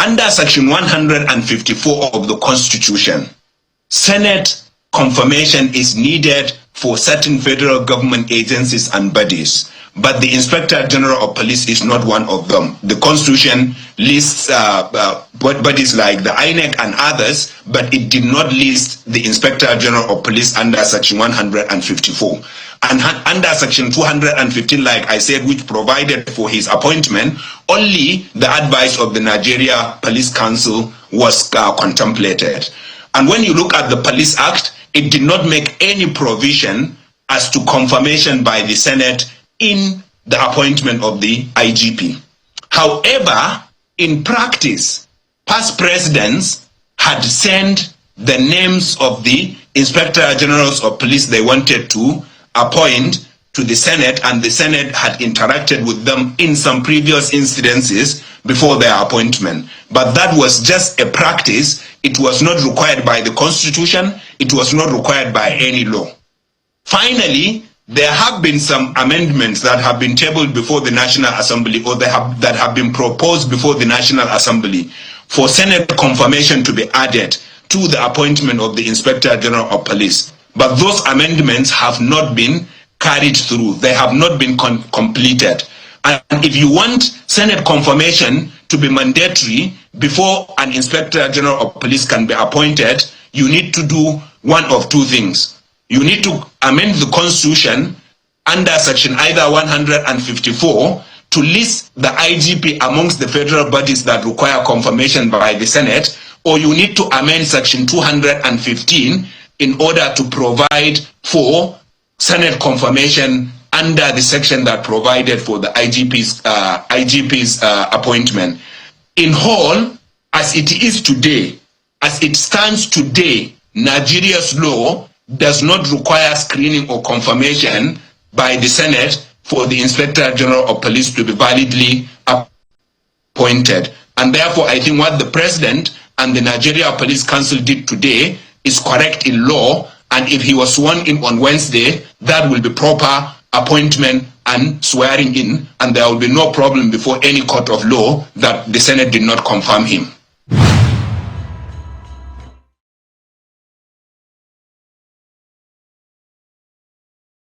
Under Section 154 of the Constitution, Senate confirmation is needed for certain federal government agencies and bodies, but the Inspector General of Police is not one of them. The Constitution lists bodies like the INEC and others, but it did not list the Inspector General of Police under Section 154. And under Section 215, like I said, which provided for his appointment, only the advice of the Nigeria Police Council was contemplated. And when you look at the Police Act, it did not make any provision as to confirmation by the Senate in the appointment of the IGP. However, in practice, past presidents had sent the names of the Inspector Generals of Police they wanted to appoint to the Senate, and the Senate had interacted with them in some previous incidences before their appointment. But that was just a practice. It was not required by the Constitution. It was not required by any law. Finally, there have been some amendments that have been tabled before the National Assembly, or that have been proposed before the National Assembly for Senate confirmation to be added to the appointment of the Inspector General of Police. But those amendments have not been carried through. They have not been completed. And if you want Senate confirmation to be mandatory before an Inspector General of Police can be appointed, you need to do one of two things. You need to amend the Constitution under Section either 154 to list the IGP amongst the federal bodies that require confirmation by the Senate, or you need to amend Section 215 in order to provide for Senate confirmation under the section that provided for the IGP's appointment. In whole, as it is today, as it stands today, Nigeria's law does not require screening or confirmation by the Senate for the Inspector General of Police to be validly appointed. And therefore, I think what the President and the Nigeria Police Council did today is correct in law, and if he was sworn in on Wednesday, that will be proper appointment and swearing in, and there will be no problem before any court of law that the Senate did not confirm him.